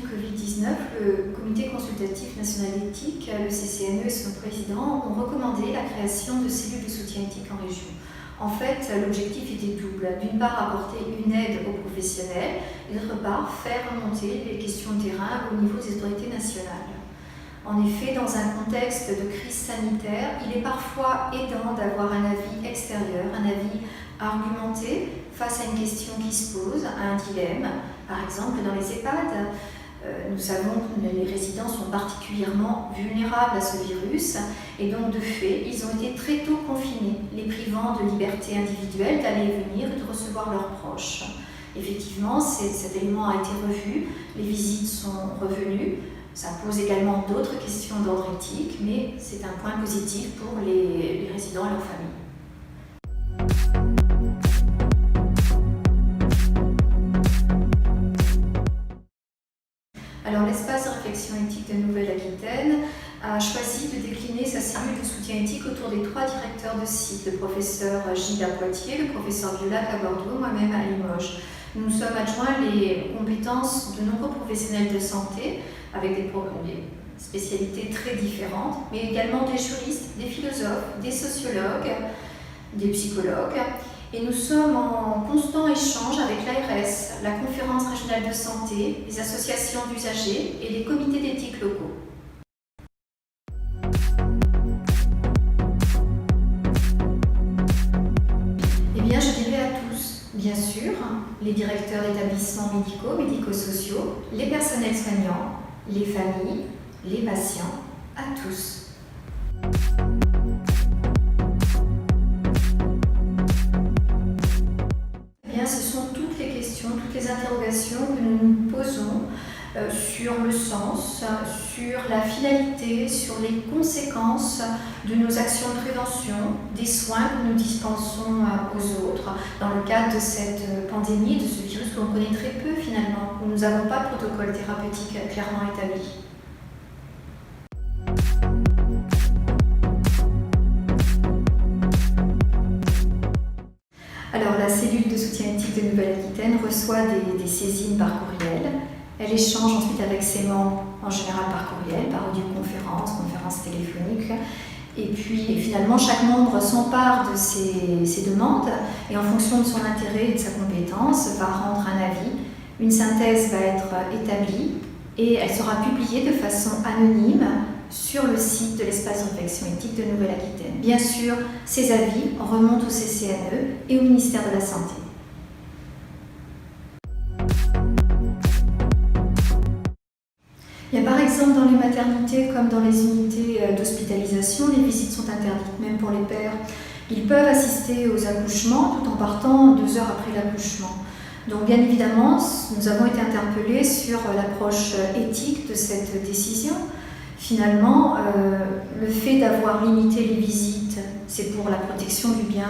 Covid-19, le Comité consultatif national d'éthique, le CCNE et son président ont recommandé la création de cellules de soutien éthique en région. En fait, l'objectif était double. D'une part, apporter une aide aux professionnels et d'autre part, faire remonter les questions de terrain au niveau des autorités nationales. En effet, dans un contexte de crise sanitaire, il est parfois aidant d'avoir un avis extérieur, un avis argumenté face à une question qui se pose, à un dilemme. Par exemple, dans les EHPAD, nous savons que les résidents sont particulièrement vulnérables à ce virus et donc de fait, ils ont été très tôt confinés, les privant de liberté individuelle d'aller et venir et de recevoir leurs proches. Effectivement, cet élément a été revu, les visites sont revenues. Ça pose également d'autres questions d'ordre éthique, mais c'est un point positif pour les résidents et leurs familles. Alors, l'espace de réflexion éthique de Nouvelle-Aquitaine a choisi de décliner sa cellule de soutien éthique autour des 3 directeurs de site, le professeur Gilles à Poitiers, le professeur Violac à Bordeaux, moi-même à Limoges. Nous nous sommes adjoints les compétences de nombreux professionnels de santé, avec des spécialités très différentes, mais également des juristes, des philosophes, des sociologues, des psychologues. Et nous sommes en constant échange avec l'ARS, la Conférence régionale de santé, les associations d'usagers et les comités d'éthique locaux. Eh bien, je dirais à tous, bien sûr, les directeurs d'établissements médicaux, médico-sociaux, les personnels soignants, les familles, les patients, à tous. Eh bien, ce sont toutes les questions, toutes les interrogations que nous nous posons sur le sens, sur la finalité, sur les conséquences de nos actions de prévention, des soins que nous dispensons aux autres dans le cadre de cette pandémie, de ce virus que l'on connaît très peu finalement, où nous n'avons pas de protocole thérapeutique clairement établi. Alors, la cellule de soutien éthique de Nouvelle-Aquitaine reçoit des saisines par courriel. Elle échange ensuite avec ses membres, en général par courriel, par audioconférence, conférence téléphonique. Et puis, finalement, chaque membre s'empare de ses demandes et en fonction de son intérêt et de sa compétence, va rendre un avis. Une synthèse va être établie et elle sera publiée de façon anonyme sur le site de l'espace de réflexion éthique de Nouvelle-Aquitaine. Bien sûr, ces avis remontent au CCNE et au ministère de la Santé. Il y a par exemple dans les maternités comme dans les unités d'hospitalisation, les visites sont interdites, même pour les pères. Ils peuvent assister aux accouchements tout en partant 2 heures après l'accouchement. Donc bien évidemment, nous avons été interpellés sur l'approche éthique de cette décision. Finalement, le fait d'avoir limité les visites, c'est pour la protection du bien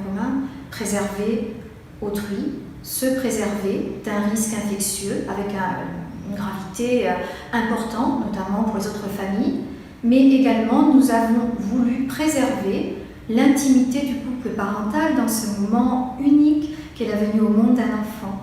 commun, préserver autrui, se préserver d'un risque infectieux avec une gravité importante, notamment pour les autres familles, mais également nous avons voulu préserver l'intimité du couple parental dans ce moment unique qu'est la venue au monde d'un enfant.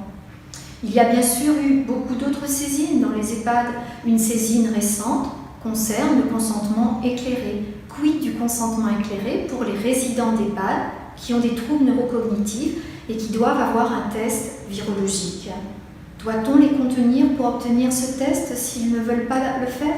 Il y a bien sûr eu beaucoup d'autres saisines dans les EHPAD. Une saisine récente concerne le consentement éclairé. Quid du consentement éclairé pour les résidents d'EHPAD qui ont des troubles neurocognitifs et qui doivent avoir un test virologique? Doit-on les contenir pour obtenir ce test s'ils ne veulent pas le faire ?